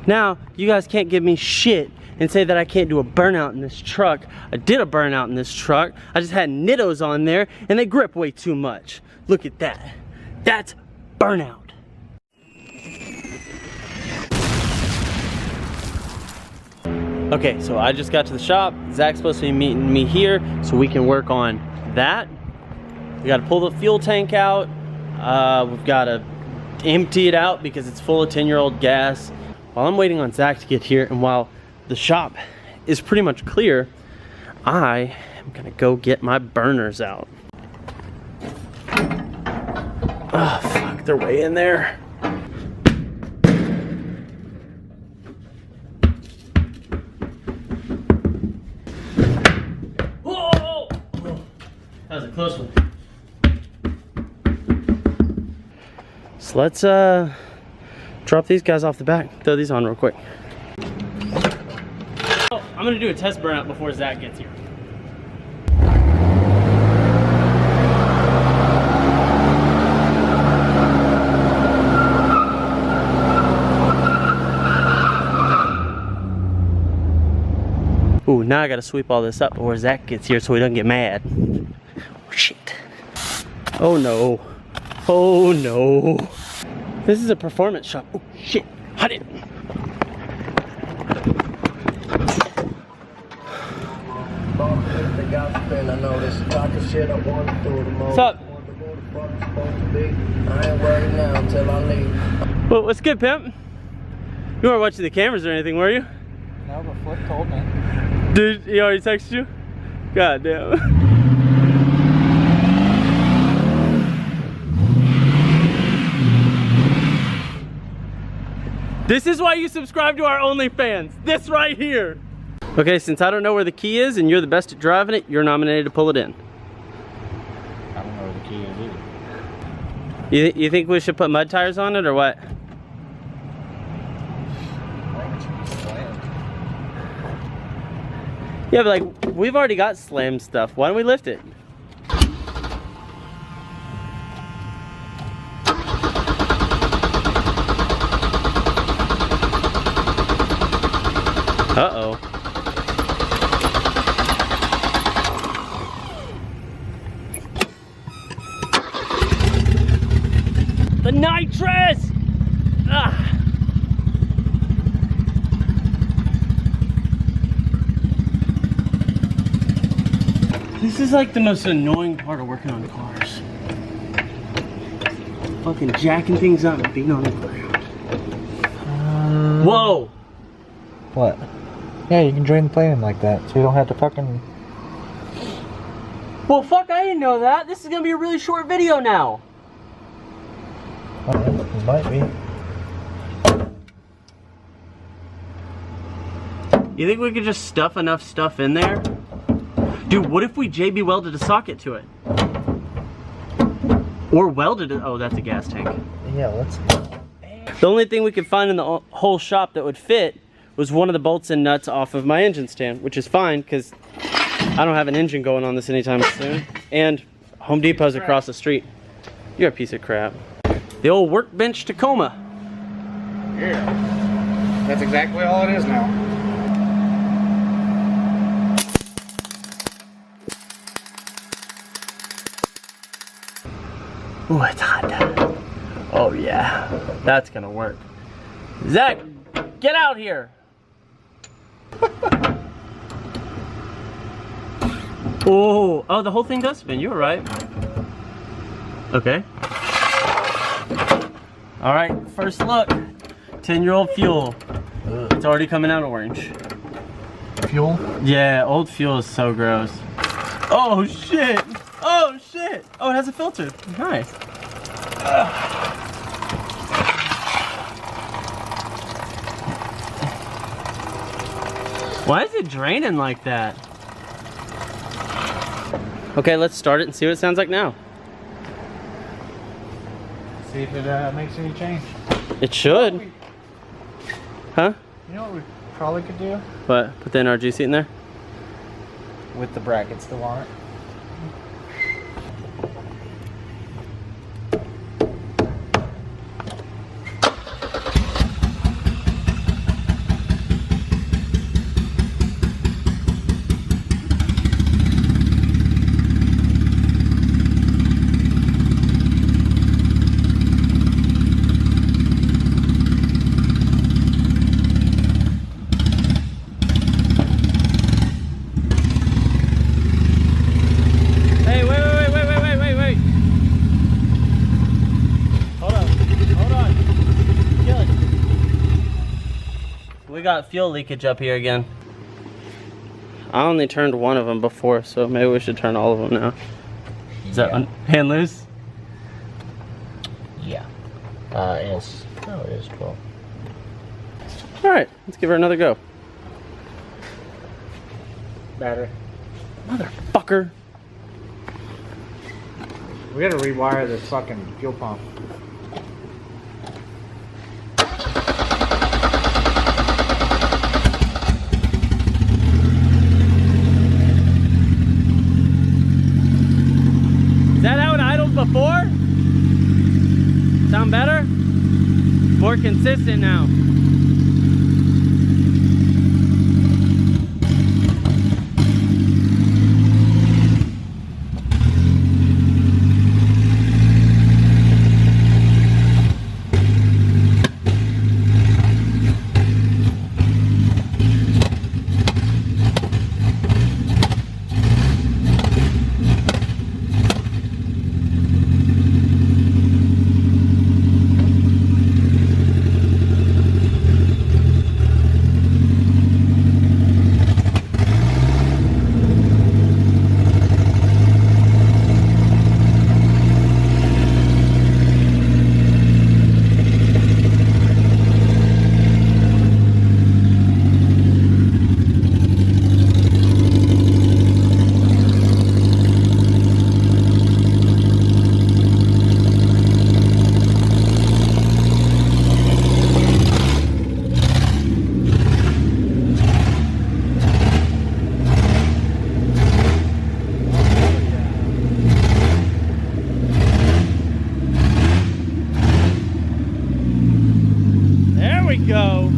Now, you guys can't give me shit and say that I can't do a burnout in this truck. I did a burnout in this truck. I just had nittos on there and they grip way too much. Look at that. That's burnout. Okay, so I just got to the shop. Zach's supposed to be meeting me here so we can work on that. We gotta pull the fuel tank out. We've gotta empty it out because it's full of 10-year-old gas. While I'm waiting on Zach to get here and while the shop is pretty much clear, I am gonna go get my burners out. Oh, fuck, they're way in there. Whoa! That was a close one. So let's drop these guys off the back. Throw these on real quick. Oh, I'm gonna do a test burnout before Zach gets here. Ooh, now I gotta sweep all this up before Zach gets here so he doesn't get mad. Oh, shit. Oh no. Oh no. This is a performance shop. Oh shit. Hot it. What's up? Well, what's good, pimp? You weren't watching the cameras or anything, were you? No, but Flip told me. Dude, he already texted you? God damn. This is why you subscribe to our OnlyFans. This right here. Okay, since I don't know where the key is and you're the best at driving it, you're nominated to pull it in. I don't know where the key is either. You think we should put mud tires on it or what? Yeah, but like, we've already got slam stuff. Why don't we lift it? Uh-oh. The nitrous! Ah. This is like the most annoying part of working on cars. Fucking jacking things up and being on the ground. Whoa! What? Yeah, you can drain the plane like that, so you don't have to fucking... Well, fuck, I didn't know that. This is gonna be a really short video now. It might be. You think we could just stuff enough stuff in there? Dude, what if we JB welded a socket to it? Or welded it? Oh, that's a gas tank. Yeah, let's... The only thing we could find in the whole shop that would fit was one of the bolts and nuts off of my engine stand, which is fine because I don't have an engine going on this anytime soon. And Home Depot's across the street. You're a piece of crap. The old workbench Tacoma. Yeah. That's exactly all it is now. Ooh, it's hot. Oh yeah, that's gonna work. Zach, get out here. Oh, the whole thing does spin. You were right. Okay. All right, first look. 10-year-old fuel. It's already coming out orange. Fuel? Yeah, old fuel is so gross. Oh shit! Oh shit! Oh, it has a filter. Nice. Why is it draining like that? Okay, let's start it and see what it sounds like now. See if it makes any change. It should. Huh? You know what we probably could do? What? Put the NRG seat in there? With the bracket still on it. got fuel leakage up here again. I only turned one of them before, so maybe we should turn all of them now. Is that hand loose? Yeah. It's, oh, it is 12. Alright, let's give her another go. Battery. Motherfucker. We gotta rewire this fucking fuel pump. Is that how it idled before? Sound better? More consistent now. Go.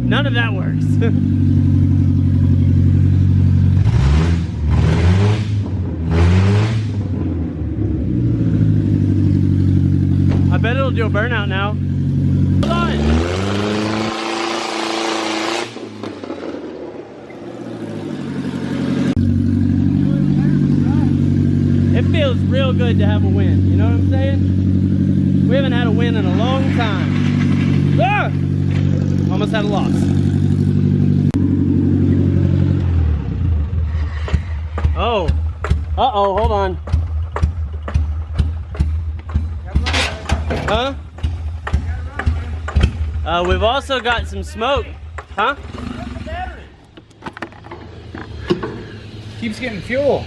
None of that works. I bet it'll do a burnout now. Hold on. It feels real good to have a win, you know what I'm saying? We haven't had a win in a long time. Ah! Almost had a loss. Oh. Uh-oh, hold on. Huh? We've also got some smoke. Huh? Keeps getting fuel.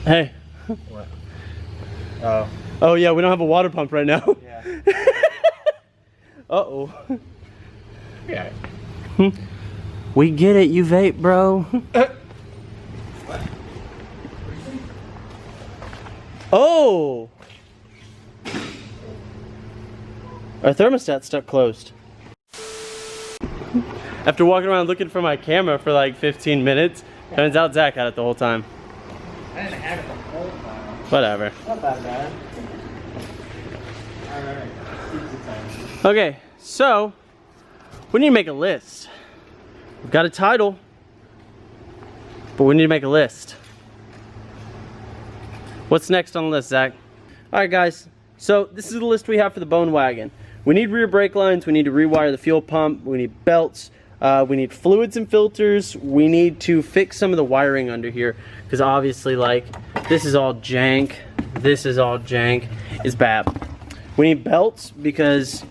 Hey. What? Oh. Oh yeah, we don't have a water pump right now. Yeah. Uh-oh. Yeah. We get it, you vape, bro. Oh! Our thermostat's stuck closed. After walking around looking for my camera for like 15 minutes, turns out Zach had it the whole time. I didn't have it the whole time. Whatever. Not that bad. Alright. Okay, so we need to make a list. We've got a title, but we need to make a list. What's next on the list, Zach? Alright guys, so this is the list we have for the bone wagon. We need rear brake lines, we need to rewire the fuel pump, we need belts, we need fluids and filters, we need to fix some of the wiring under here, because obviously like this is all jank, this is all jank, it's bad. We need belts because,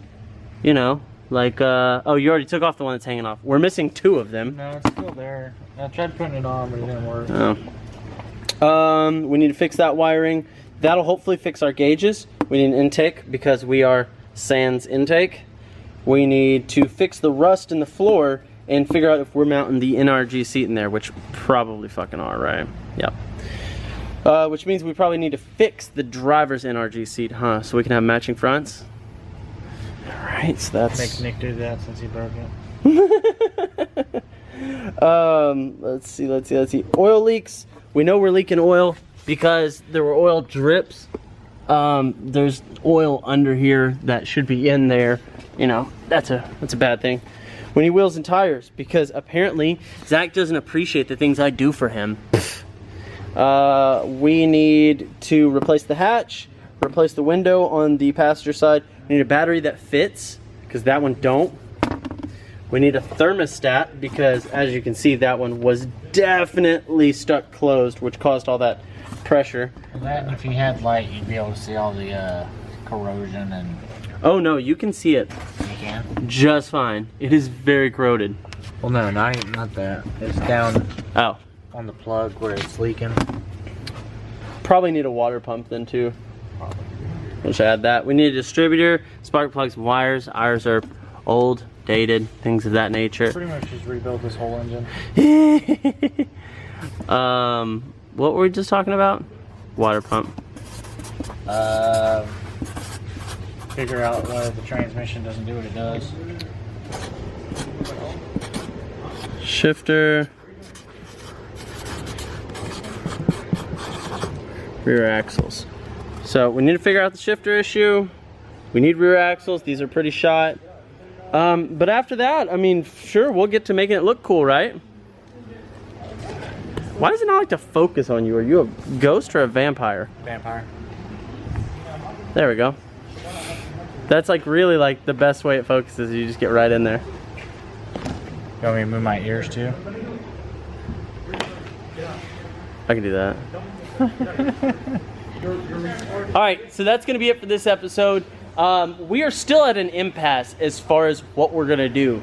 you know, like, oh, you already took off the one that's hanging off. We're missing 2 of them. No, it's still there. I tried putting it on, but it didn't work. Oh. We need to fix that wiring. That'll hopefully fix our gauges. We need an intake because we are sans intake. We need to fix the rust in the floor and figure out if we're mounting the NRG seat in there, which probably fucking are, right? Yeah. Which means we probably need to fix the driver's NRG seat, huh? So we can have matching fronts. Alright, so that's... Make Nick do that since he broke it. Let's see. Oil leaks. We know we're leaking oil because there were oil drips There's oil under here that should be in there. You know, that's a bad thing. We need wheels and tires because apparently Zach doesn't appreciate the things I do for him. We need to replace the hatch, replace the window on the passenger side. We need a battery that fits because that one don't. We need a thermostat because, as you can see, that one was definitely stuck closed, which caused all that pressure. Well, that, and if you had light, you'd be able to see all the corrosion and... Oh no, you can see it. You can? Just fine. It is very corroded. Well, no, not that. It's down on the plug where it's leaking. Probably need a water pump then too. Probably. We'll just add that. We need a distributor, spark plugs, wires. Ours are old, dated, things of that nature. Pretty much just rebuild this whole engine. What were we just talking about? Water pump. Figure out why the transmission doesn't do what it does. Shifter. Rear axles. So we need to figure out the shifter issue. We need rear axles. These are pretty shot. But after that, I mean, sure, we'll get to making it look cool, right? Why does it not like to focus on you? Are you a ghost or a vampire? Vampire. There we go. That's like really like the best way it focuses. You just get right in there. You want me to move my ears too? I can do that. All right, so that's gonna be it for this episode. We are still at an impasse as far as what we're gonna do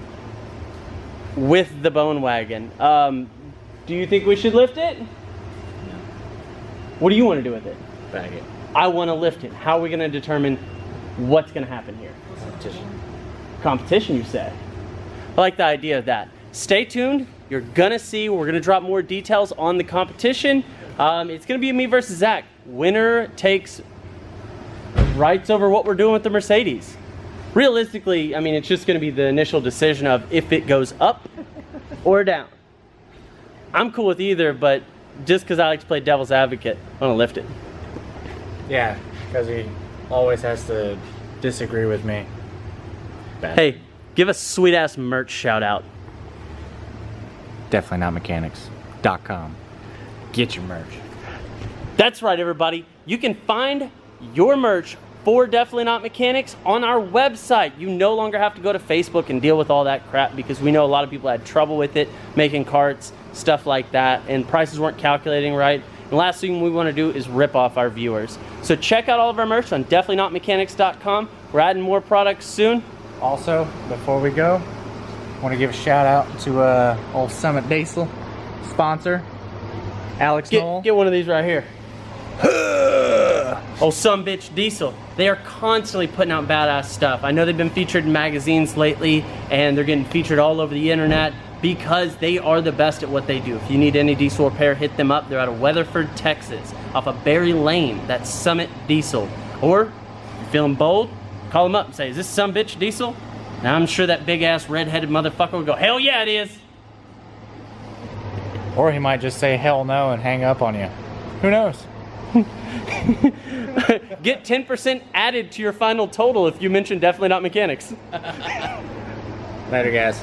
with the bone wagon. Do you think we should lift it? What do you want to do with it? Bag it. I want to lift it. How are we going to determine what's going to happen here? Competition. Competition, you say? I like the idea of that. Stay tuned. You're going to see. We're going to drop more details on the competition. It's going to be me versus Zach. Winner takes rights over what we're doing with the Mercedes. Realistically, I mean, it's just going to be the initial decision of if it goes up or down. I'm cool with either, but just because I like to play devil's advocate, I'm going to lift it. Yeah, because he always has to disagree with me. Bad. Hey, give a sweet ass merch shout out. Definitely not mechanics.com. Get your merch. That's right, everybody. You can find your merch for Definitely Not Mechanics on our website. You no longer have to go to Facebook and deal with all that crap because we know a lot of people had trouble with it, making carts, stuff like that, and prices weren't calculating right. And the last thing we want to do is rip off our viewers. So check out all of our merch on definittelynotmechanics.com. We're adding more products soon. Also, before we go, I want to give a shout out to old Summit Diesel sponsor, Alex Knoll. Get one of these right here. Oh, some bitch Diesel. They are constantly putting out badass stuff. I know they've been featured in magazines lately, and they're getting featured all over the internet because they are the best at what they do. If you need any diesel repair, hit them up. They're out of Weatherford, Texas, off of Berry Lane. That's Summit Diesel. Or, if you're feeling bold, call them up and say, is this some bitch Diesel? And I'm sure that big ass red-headed motherfucker will go, hell yeah it is. Or he might just say hell no and hang up on you. Who knows? Get 10% added to your final total if you mention Definitely Not Mechanics. Later, guys.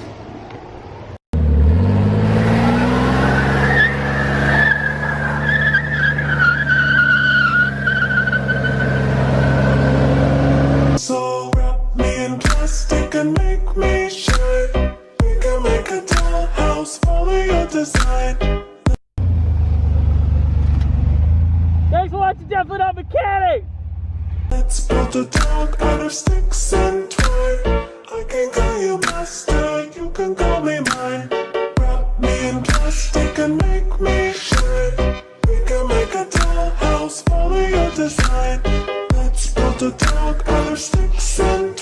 So wrap me in plastic and make me shine. We can make a dollhouse, follow your design. Thanks for watching Definitely Not Mechanics! Let's build a dog out of sticks and twine. I can call you master, you can call me mine. Wrap me in plastic and make me shine. We can make a dollhouse, follow your design. Let's build a dog out of sticks and